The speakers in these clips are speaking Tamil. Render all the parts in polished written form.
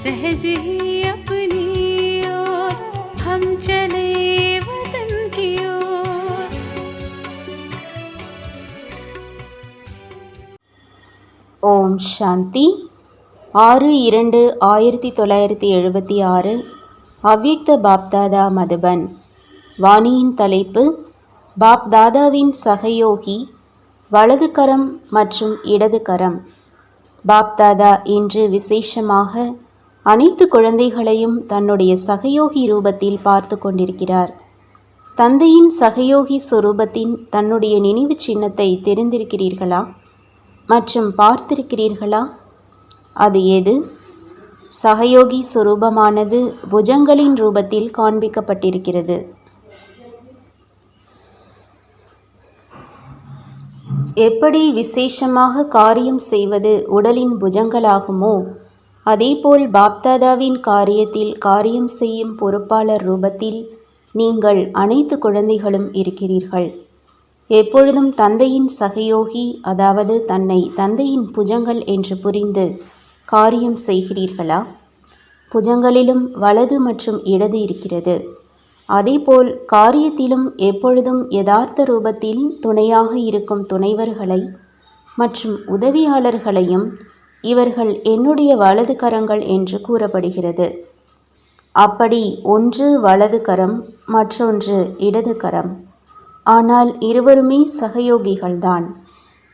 सहज ही अपनी ओर हम चले वतन की ओर। ஓம் சாந்தி. 6/2/1976 அவ்யக்த பாப்தாதா மதுபன். வாணியின் தலைப்பு: பாப்தாதாவின் சகயோகி, வலது கரம் மற்றும் இடது கரம். பாப்தாதா இன்று விசேஷமாக அனைத்து குழந்தைகளையும் தன்னுடைய சகயோகி ரூபத்தில் பார்த்து கொண்டிருக்கிறார். தந்தையின் சகயோகி சொரூபத்தின் தன்னுடைய நினைவு சின்னத்தை தெரிந்திருக்கிறீர்களா மற்றும் பார்த்திருக்கிறீர்களா? அது எது? சகயோகி சொரூபமானது புஜங்களின் ரூபத்தில் காண்பிக்கப்பட்டிருக்கிறது. எப்படி விசேஷமாக காரியம் செய்வது உடலின் புஜங்களாகுமோ, அதேபோல் பாப்தாதாவின் காரியத்தில் காரியம் செய்யும் பொறுப்பாளர் ரூபத்தில் நீங்கள் அனைத்து குழந்தைகளும் இருக்கிறீர்கள். எப்பொழுதும் தந்தையின் சகயோகி, அதாவது தன்னை தந்தையின் புஜங்கள் என்று புரிந்து காரியம் செய்கிறீர்களா? புஜங்களிலும் வலது மற்றும் இடது இருக்கிறது. அதேபோல் காரியத்திலும் எப்பொழுதும் யதார்த்த ரூபத்தில் துணையாக இருக்கும் துணைவர்களை மற்றும் உதவியாளர்களையும் இவர்கள் என்னுடைய வலது கரங்கள் என்று கூறப்படுகிறது. அப்படி ஒன்று வலது கரம், மற்றொன்று இடது கரம். ஆனால் இருவருமே சகயோகிகள்தான்.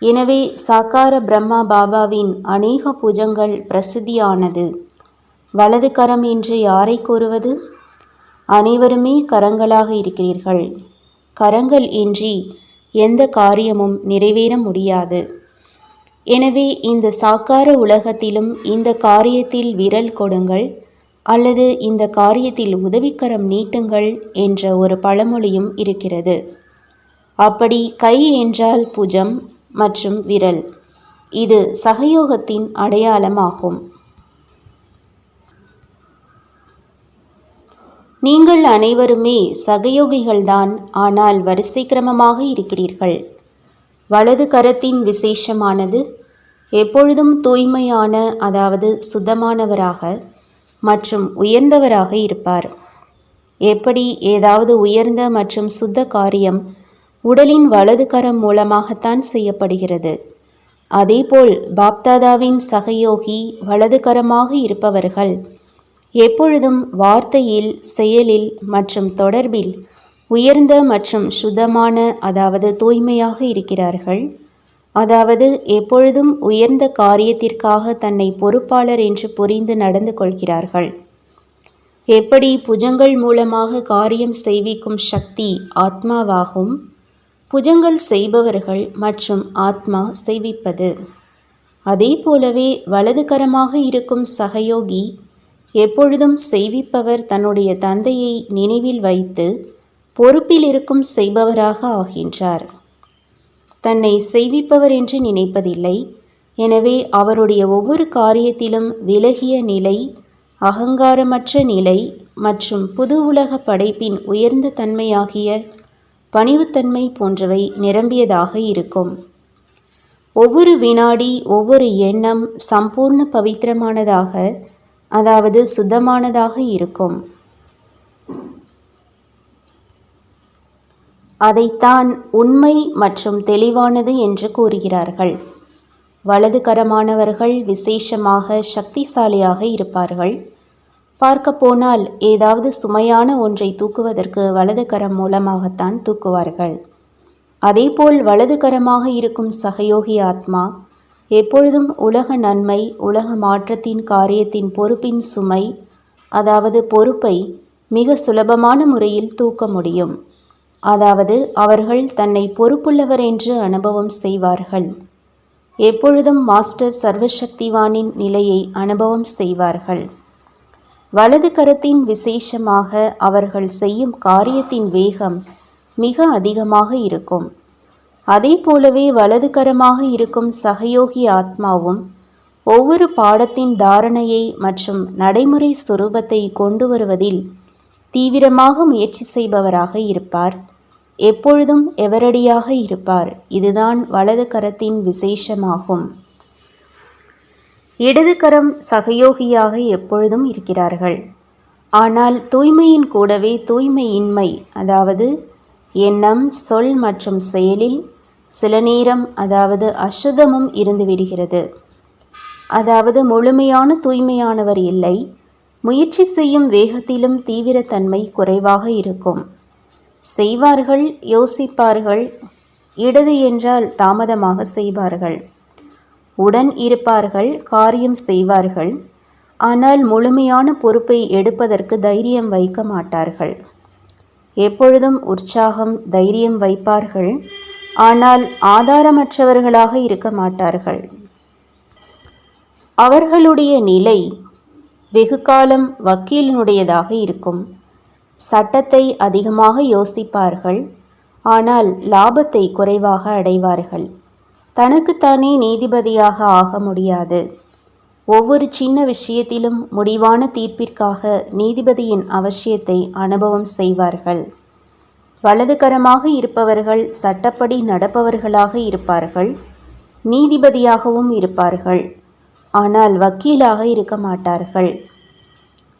எனவே சாக்கார பிரம்மா பாபாவின் அநேக புஜங்கள் பிரசித்தியானது. வலது கரம் என்று யாரை கூறுவது? அனைவருமே கரங்களாக இருக்கிறீர்கள். கரங்கள் இன்றி எந்த காரியமும் நிறைவேற முடியாது. எனவே இந்த சாக்கார உலகத்திலும் இந்த காரியத்தில் விரல் கொடுங்கள் அல்லது இந்த காரியத்தில் உதவிக்கரம் நீட்டுங்கள் என்ற ஒரு பழமொழியும் இருக்கிறது. அப்படி கை என்றால் புஜம் மற்றும் விரல். இது சகயோகத்தின் அடையாளமாகும். நீங்கள் அனைவருமே சகயோகிகள்தான், ஆனால் வரிசை கிரமமாக இருக்கிறீர்கள். வலது கரத்தின் விசேஷமானது எப்பொழுதும் தூய்மையான, அதாவது சுத்தமானவராக மற்றும் உயர்ந்தவராக இருப்பார். எப்படி ஏதாவது உயர்ந்த மற்றும் சுத்த காரியம் உடலின் வலது கரம் மூலமாகத்தான் செய்யப்படுகிறது. அதேபோல் பாப்தாதாவின் சகயோகி வலது கரமாக இருப்பவர்கள் எப்பொழுதும் வார்த்தையில், செயலில் மற்றும் தொடர்பில் உயர்ந்த மற்றும் சுத்தமான, அதாவது தூய்மையாக இருக்கிறார்கள். அதாவது எப்பொழுதும் உயர்ந்த காரியத்திற்காக தன்னை பொறுப்பாளர் என்று புரிந்து நடந்து கொள்கிறார்கள். எப்படி புஜங்கள் மூலமாக காரியம் செய்விக்கும் சக்தி ஆத்மாவாகும், புஜங்கள் செய்பவர்கள் மற்றும் ஆத்மா செய்விப்பது. அதே போலவே வலது கரமாக இருக்கும் சகயோகி எப்பொழுதும் செய்விப்பவர் தன்னுடைய தந்தையை நினைவில் வைத்து பொறுப்பில் இருக்கும் செய்பவராக ஆகின்றார். தன்னை செய்விப்பவர் என்று நினைப்பதில்லை. எனவே அவருடைய ஒவ்வொரு காரியத்திலும் விலகிய நிலை, அகங்காரமற்ற நிலை மற்றும் புது உலக படைப்பின் உயர்ந்த தன்மையாகிய பணிவுத்தன்மை போன்றவை நிரம்பியதாக இருக்கும். ஒவ்வொரு வினாடி, ஒவ்வொரு எண்ணம் சம்பூர்ண பவித்திரமானதாக, அதாவது சுத்தமானதாக இருக்கும். அதைத்தான் உண்மை மற்றும் தெளிவானது என்று கூறுகிறார்கள். வலது கரமானவர்கள் விசேஷமாக சக்திசாலியாக இருப்பார்கள். பார்க்க போனால் ஏதாவது சுமையான ஒன்றை தூக்குவதற்கு வலது கரம் மூலமாகத்தான் தூக்குவார்கள். அதேபோல் வலது கரமாக இருக்கும் சகயோகி ஆத்மா எப்பொழுதும் உலக நன்மை, உலக மாற்றத்தின் காரியத்தின் பொறுப்பின் சுமை, அதாவது பொறுப்பை மிக சுலபமான முறையில் தூக்க முடியும். அதாவது அவர்கள் தன்னை பொறுப்புள்ளவர் என்று அனுபவம் செய்வார்கள். எப்பொழுதும் மாஸ்டர் சர்வசக்திவானின் நிலையை அனுபவம் செய்வார்கள். வலது கரத்தின் விசேஷமாக அவர்கள் செய்யும் காரியத்தின் வேகம் மிக அதிகமாக இருக்கும். அதே போலவே வலது கரமாக இருக்கும் சகயோகி ஆத்மாவும் ஒவ்வொரு பாடத்தின் தாரணையை மற்றும் நடைமுறை சுரூபத்தை கொண்டு வருவதில் தீவிரமாக முயற்சி செய்பவராக இருப்பார். எப்பொழுதும் எவரடியாக இருப்பார். இதுதான் வலது கரத்தின் விசேஷமாகும். இடது கரம் சகயோகியாக எப்பொழுதும் இருக்கிறார்கள். ஆனால் தூய்மையின் கூடவே தூய்மையின்மை, அதாவது எண்ணம், சொல் மற்றும் செயலில் சில நேரம் அதாவது அசுத்தமும் இருந்துவிடுகிறது. அதாவது முழுமையான தூய்மையானவர் இல்லை. முயற்சி செய்யும் வேகத்திலும் தீவிரத்தன்மை குறைவாக இருக்கும். செய்வார்கள், யோசிப்பார்கள். இடது என்றால் தாமதமாக செய்வார்கள். உடன் இருப்பார்கள், காரியம் செய்வார்கள். ஆனால் முழுமையான பொறுப்பை எடுப்பதற்கு தைரியம் வைக்க மாட்டார்கள். எப்பொழுதும் உற்சாகம், தைரியம் வைப்பார்கள். ஆனால் ஆதாரமற்றவர்களாக இருக்க மாட்டார்கள். அவர்களுடைய நிலை வெகு காலம் வக்கீலினுடையதாக இருக்கும். சட்டத்தை அதிகமாக யோசிப்பார்கள். ஆனால் லாபத்தை குறைவாக அடைவார்கள். தனக்குத்தானே நீதிபதியாக ஆக முடியாது. ஒவ்வொரு சின்ன விஷயத்திலும் முடிவான தீர்ப்பிற்காக நீதிபதியின் அவசியத்தை அனுபவம் செய்வார்கள். வலதுகரமாக இருப்பவர்கள் சட்டப்படி நடப்பவர்களாக இருப்பார்கள். நீதிபதியாகவும் இருப்பார்கள். ஆனால் வக்கீலாக இருக்க மாட்டார்கள்.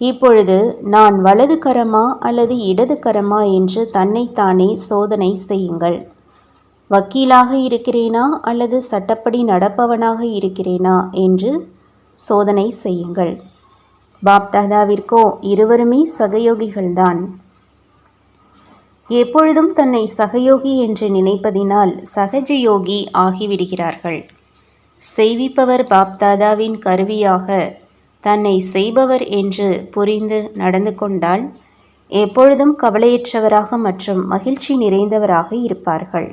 இப்பொழுது நான் வலது கரமா அல்லது இடது கரமா என்று தன்னைத்தானே சோதனை செய்யுங்கள். வக்கீலாக இருக்கிறேனா அல்லது சட்டப்படி நடப்பவனாக இருக்கிறேனா என்று சோதனை செய்யுங்கள். பாப்தாதாவிற்கோ இருவருமே சகயோகிகள்தான். எப்பொழுதும் தன்னை சகயோகி என்று நினைப்பதினால் சகஜயோகி ஆகிவிடுகிறார்கள். செய்விப்பவர் பாப்தாதாவின் கருவியாக தன்னை செய்பவர் என்று புரிந்து நடந்து கொண்டால் எப்பொழுதும் கவலையற்றவராக மற்றும் மகிழ்ச்சி நிறைந்தவராக இருப்பார்கள்.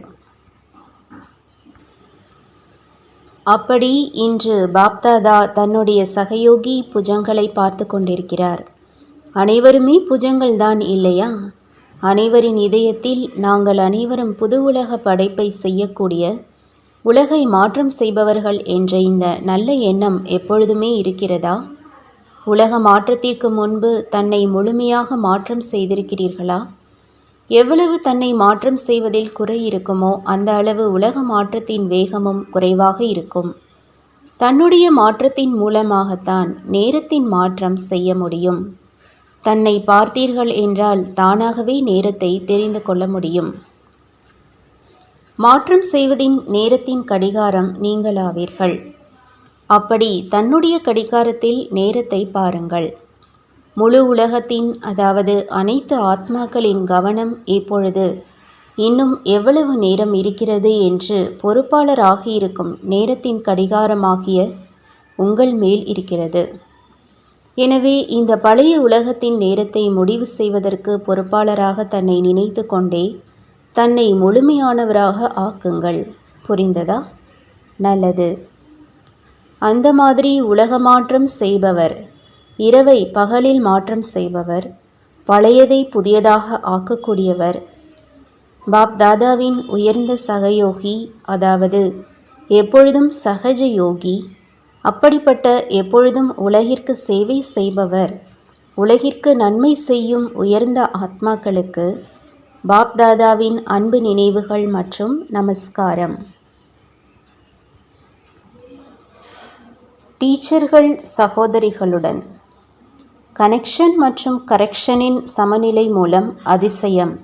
அப்படி இன்று பாப்தாதா தன்னுடைய சகயோகி புஜங்களை பார்த்து கொண்டிருக்கிறார். அனைவருமே புஜங்கள்தான் இல்லையா? அனைவரின் இதயத்தில் நாங்கள் அனைவரும் புது உலக படைப்பை செய்யக்கூடிய, உலகை மாற்றம் செய்பவர்கள் என்ற இந்த நல்ல எண்ணம் எப்பொழுதுமே இருக்கிறதா? உலக மாற்றத்திற்கு முன்பு தன்னை முழுமையாக மாற்றம் செய்திருக்கிறீர்களா? எவ்வளவு தன்னை மாற்றம் செய்வதில் குறை இருக்குமோ அந்த அளவு உலக மாற்றத்தின் வேகமும் குறைவாக இருக்கும். தன்னுடைய மாற்றத்தின் மூலமாகத்தான் நேரத்தின் மாற்றம் செய்ய முடியும். தன்னை பார்த்தீர்கள் என்றால் தானாகவே நேரத்தை தெரிந்து கொள்ள முடியும். மாற்றம் செய்வதின் நேரத்தின் கடிகாரம் நீங்களாவீர்கள். அப்படி தன்னுடைய கடிகாரத்தில் நேரத்தை பாருங்கள். முழு உலகத்தின் அதாவது அனைத்து ஆத்மாக்களின் கவனம் இப்பொழுது இன்னும் எவ்வளவு நேரம் இருக்கிறது என்று பொறுப்பாளராகி இருக்கும் நேரத்தின் கடிகாரமாகிய உங்கள் மேல் இருக்கிறது. எனவே இந்த பழைய உலகத்தின் நேரத்தை முடிவு செய்வதற்கு பொறுப்பாளராக தன்னை நினைத்து கொண்டே தன்னை முழுமையானவராக ஆக்குங்கள். புரிந்ததா? நல்லது. அந்த மாதிரி உலக மாற்றம் செய்பவர், இரவை பகலில் மாற்றம் செய்பவர், பழையதை புதியதாக ஆக்கக்கூடியவர், பாப்தாதாவின் உயர்ந்த சகயோகி, அதாவது எப்பொழுதும் சகஜ யோகி. அப்படிப்பட்ட எப்பொழுதும் உலகிற்கு சேவை செய்பவர், உலகிற்கு நன்மை செய்யும் உயர்ந்த ஆத்மாக்களுக்கு பாப்தாதாவின் அன்பு நினைவுகள் மற்றும் நமஸ்காரம். டீச்சர்கள் சகோதரிகளுடன் கனெக்ஷன் மற்றும் கரெக்ஷனின் சமநிலை மூலம் அதிசயம்.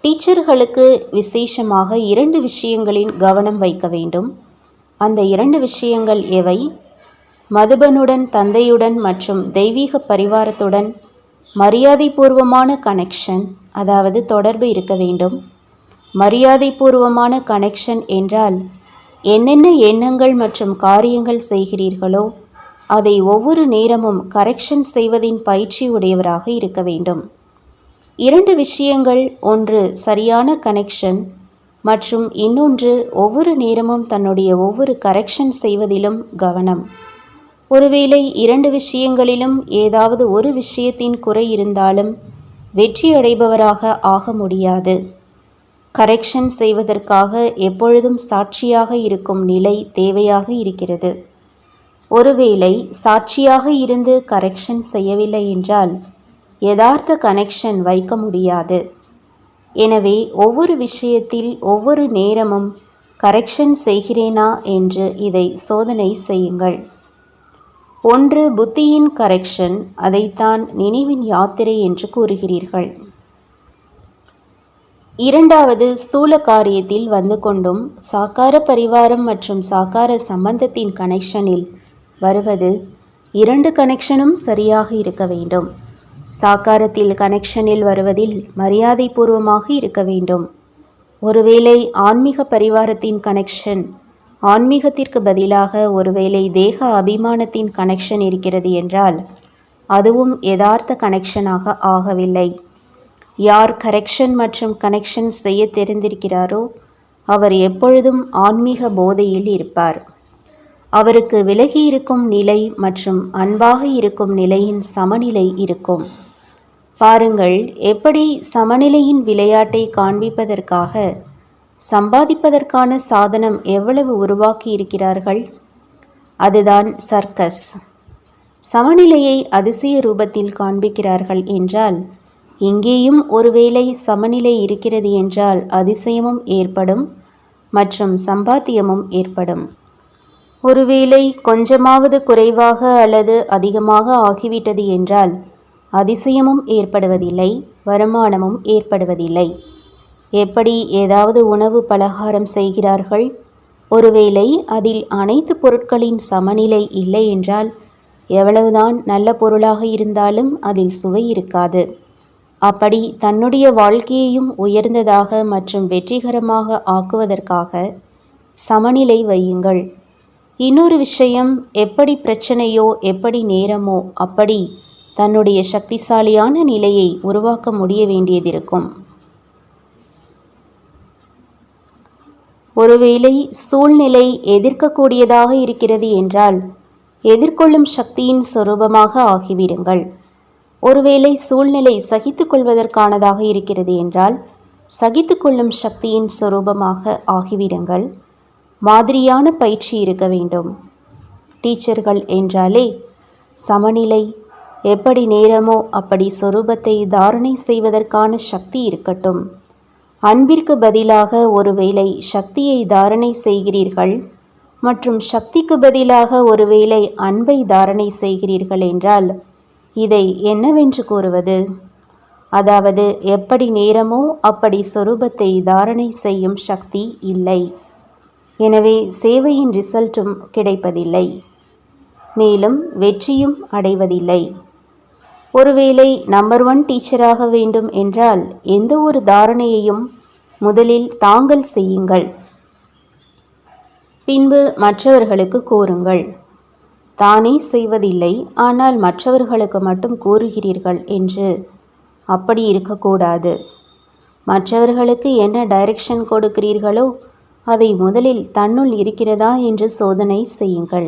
டீச்சர்களுக்கு விசேஷமாக 2 விஷயங்களின் கவனம் வைக்க வேண்டும். அந்த 2 விஷயங்கள் எவை? மதுபனுடன், தந்தையுடன் மற்றும் தெய்வீக பரிவாரத்துடன் மரியாதைபூர்வமான கனெக்ஷன், அதாவது தொடர்பு இருக்க வேண்டும். மரியாதைபூர்வமான கனெக்ஷன் என்றால் என்னென்ன எண்ணங்கள் மற்றும் காரியங்கள் செய்கிறீர்களோ அதை ஒவ்வொரு நேரமும் கரெக்ஷன் செய்வதின் பயிற்சி உடையவராக இருக்க வேண்டும். 2 விஷயங்கள், ஒன்று சரியான கனெக்ஷன் மற்றும் இன்னொன்று ஒவ்வொரு நேரமும் தன்னுடைய ஒவ்வொரு கரெக்ஷன் செய்வதிலும் கவனம். ஒருவேளை 2 விஷயங்களிலும் ஏதாவது ஒரு விஷயத்தின் குறை இருந்தாலும் வெற்றி அடைபவராக ஆக முடியாது. கரெக்ஷன் செய்வதற்காக எப்பொழுதும் சாட்சியாக இருக்கும் நிலை தேவையாக இருக்கிறது. ஒருவேளை சாட்சியாக இருந்து கரெக்ஷன் செய்யவில்லை என்றால் யதார்த்த கனெக்ஷன் வைக்க முடியாது. எனவே ஒவ்வொரு விஷயத்தில் ஒவ்வொரு நேரமும் கரெக்ஷன் செய்கிறேனா என்று இதை சோதனை செய்யுங்கள். ஒன்று புத்தியின் கரெக்ஷன், அதைத்தான் நினைவின் யாத்திரை என்று கூறுகிறீர்கள். 2வது ஸ்தூல காரியத்தில் வந்து கொண்டும் சாக்கார பரிவாரம் மற்றும் சாக்கார சம்பந்தத்தின் கனெக்ஷனில் வருவது 2 கனெக்ஷனும் சரியாக இருக்க வேண்டும். சாக்காரத்தில் கனெக்ஷனில் வருவதில் மரியாதை பூர்வமாக இருக்க வேண்டும். ஒருவேளை ஆன்மீக பரிவாரத்தின் கனெக்ஷன் ஆன்மீகத்திற்கு பதிலாக ஒருவேளை தேக அபிமானத்தின் கனெக்ஷன் இருக்கிறது என்றால் அதுவும் யதார்த்த கனெக்ஷனாக ஆகவில்லை. யார் கரெக்ஷன் மற்றும் கனெக்ஷன் செய்ய தெரிந்திருக்கிறாரோ அவர் எப்பொழுதும் ஆன்மீக போதையில் இருப்பார். அவருக்கு விலகி இருக்கும் நிலை மற்றும் அன்பாக இருக்கும் நிலையின் சமநிலை இருக்கும். பாருங்கள், எப்படி சமநிலையின் விளையாட்டை காண்பிப்பதற்காக சம்பாதிப்பதற்கான சாதனம் எவ்வளவு உருவாக்கி இருக்கிறார்கள். அதுதான் சர்க்கஸ். சமநிலையை அதிசய ரூபத்தில் காண்பிக்கிறார்கள் என்றால் இங்கேயும் ஒருவேளை சமநிலை இருக்கிறது என்றால் அதிசயமும் ஏற்படும் மற்றும் சம்பாத்தியமும் ஏற்படும். ஒருவேளை கொஞ்சமாவது குறைவாக அல்லது அதிகமாக ஆகிவிட்டது என்றால் அதிசயமும் ஏற்படுவதில்லை, வருமானமும் ஏற்படுவதில்லை. எப்படி ஏதாவது உணவு பலகாரம் செய்கிறார்கள், ஒருவேளை அதில் அனைத்து பொருட்களின் சமநிலை இல்லை என்றால் எவ்வளவுதான் நல்ல பொருளாக இருந்தாலும் அதில் சுவை இருக்காது. அப்படி தன்னுடைய வாழ்க்கையையும் உயர்ந்ததாக மற்றும் வெற்றிகரமாக ஆக்குவதற்காக சமநிலை வையுங்கள். இன்னொரு விஷயம், எப்படி பிரச்சனையோ எப்படி நேரமோ அப்படி தன்னுடைய சக்திசாலியான நிலையை உருவாக்க முடிய வேண்டியதிருக்கும். ஒருவேளை சூழ்நிலை எதிர்க்கக்கூடியதாக இருக்கிறது என்றால் எதிர்கொள்ளும் சக்தியின் சொரூபமாக ஆகிவிடுங்கள். ஒருவேளை சூழ்நிலை சகித்து கொள்வதற்கானதாக இருக்கிறது என்றால் சகித்து கொள்ளும் சக்தியின் சொரூபமாக ஆகிவிடுங்கள். மாதிரியான பயிற்சி இருக்க வேண்டும். டீச்சர்கள் என்றாலே சமநிலை, எப்படி நேரமோ அப்படி சொரூபத்தை தாரணை செய்வதற்கான சக்தி இருக்கட்டும். அன்பிற்கு பதிலாக ஒருவேளை சக்தியை தாரணை செய்கிறீர்கள் மற்றும் சக்திக்கு பதிலாக ஒருவேளை அன்பை தாரணை செய்கிறீர்கள் என்றால் இதை என்னவென்று கூறுவது? அதாவது எப்படி நேரமோ அப்படி சொரூபத்தை தாரணை செய்யும் சக்தி இல்லை. எனவே சேவையின் ரிசல்ட்டும் கிடைப்பதில்லை, மேலும் வெற்றியும் அடைவதில்லை. ஒருவேளை நம்பர் 1 டீச்சராக வேண்டும் என்றால் எந்த ஒரு தாரணையையும் முதலில் தாங்கள் செய்யுங்கள், பின்பு மற்றவர்களுக்கு கூறுங்கள். தானே செய்வதில்லை, ஆனால் மற்றவர்களுக்கு மட்டும் கூறுகிறீர்கள் என்று அப்படி இருக்கக்கூடாது. மற்றவர்களுக்கு என்ன டைரக்ஷன் கொடுக்கிறீர்களோ அதை முதலில் தன்னுள் இருக்கிறதா என்று சோதனை செய்யுங்கள்.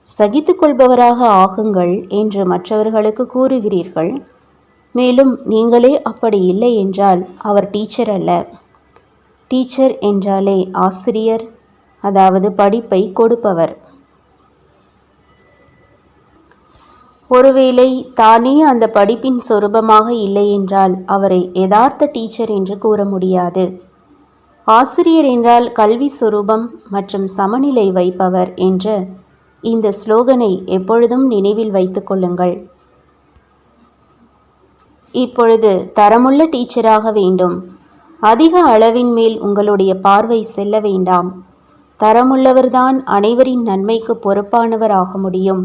சகித்து கொள்பவராக ஆகுங்கள் என்று மற்றவர்களுக்கு கூறுகிறீர்கள். மேலும் நீங்களே அப்படி இல்லை என்றால் அவர் டீச்சர் அல்ல. டீச்சர் என்றாலே ஆசிரியர், அதாவது படிப்பை கொடுப்பவர். ஒருவேளை தானே அந்த படிப்பின் சொரூபமாக இல்லை என்றால் அவரை யதார்த்த டீச்சர் என்று கூற முடியாது. ஆசிரியர் என்றால் கல்வி சொரூபம் மற்றும் சமநிலை வைப்பவர் என்ற இந்த ஸ்லோகனை எப்பொழுதும் நினைவில் வைத்துக் கொள்ளுங்கள். இப்பொழுது தரமுள்ள டீச்சராக வேண்டும். அதிக அளவின் மேல் உங்களுடைய பார்வை செல்ல வேண்டாம். தரமுள்ளவர்தான் அனைவரின் நன்மைக்கு பொறுப்பானவர் ஆக முடியும்.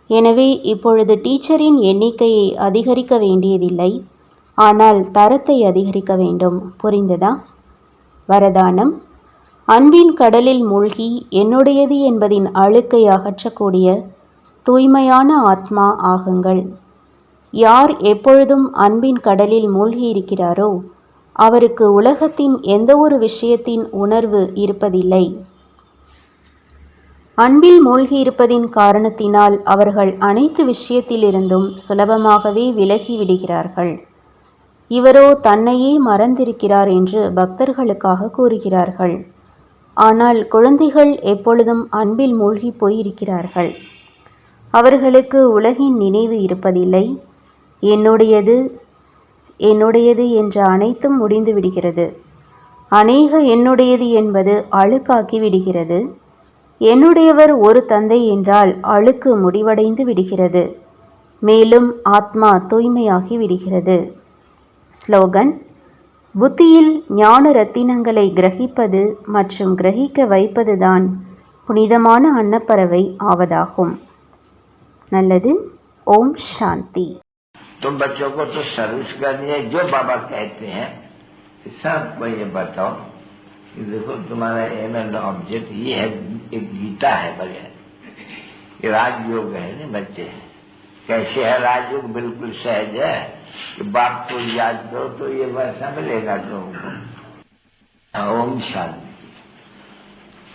எனவே இப்பொழுது டீச்சரின் எண்ணிக்கையை அதிகரிக்க வேண்டியதில்லை, ஆனால் தரத்தை அதிகரிக்க வேண்டும். புரிந்ததா? வரதானம்: அன்பின் கடலில் மூழ்கி என்னுடையது என்பதின் அழுக்கை அகற்றக்கூடிய தூய்மையான ஆத்மா ஆகுங்கள். யார் எப்பொழுதும் அன்பின் கடலில் மூழ்கி இருக்கிறாரோ அவருக்கு உலகத்தின் எந்த ஒரு விஷயத்தின் உணர்வு இருப்பதில்லை. அன்பில் மூழ்கியிருப்பதின் காரணத்தினால் அவர்கள் அனைத்து விஷயத்திலிருந்தும் சுலபமாகவே விலகி விடுகிறார்கள். இவரோ தன்னையே மறந்திருக்கிறார் என்று பக்தர்களுக்காக கூறுகிறார்கள். ஆனால் குழந்தைகள் எப்பொழுதும் அன்பில் மூழ்கி போயிருக்கிறார்கள். அவர்களுக்கு உலகின் நினைவு இருப்பதில்லை. என்னுடையது என்னுடையது என்ற அனைத்தும் முடிந்து விடுகிறது. அநேக என்னுடையது என்பது அழுக்காக்கி விடுகிறது. என்னுடையவர் ஒரு தந்தை என்றால் அழுக்கு முடிவடைந்து விடுகிறது. மேலும் ஆத்மா தூய்மையாகி விடுகிறது. ஸ்லோகன்: புத்தியில் ஞான ரத்தினங்களை கிரகிப்பது மற்றும் கிரகிக்க வைப்பதுதான் புனிதமான அன்னப்பறவை ஆவதாகும். நல்லது. ஓம் சாந்தி. तो बच्चों को तो सर्विस करनी है. जो बाबा कहते हैं सबको ये बताओ कि देखो तुम्हारा एम एंड ऑब्जेक्ट ये है. एक गीता है बगैर ये राजयोग है ना बच्चे. कैसे है राजयोग? बिल्कुल सहज है कि बाप को याद करो तो ये वैसा मिलेगा तुमको. ओम शांति.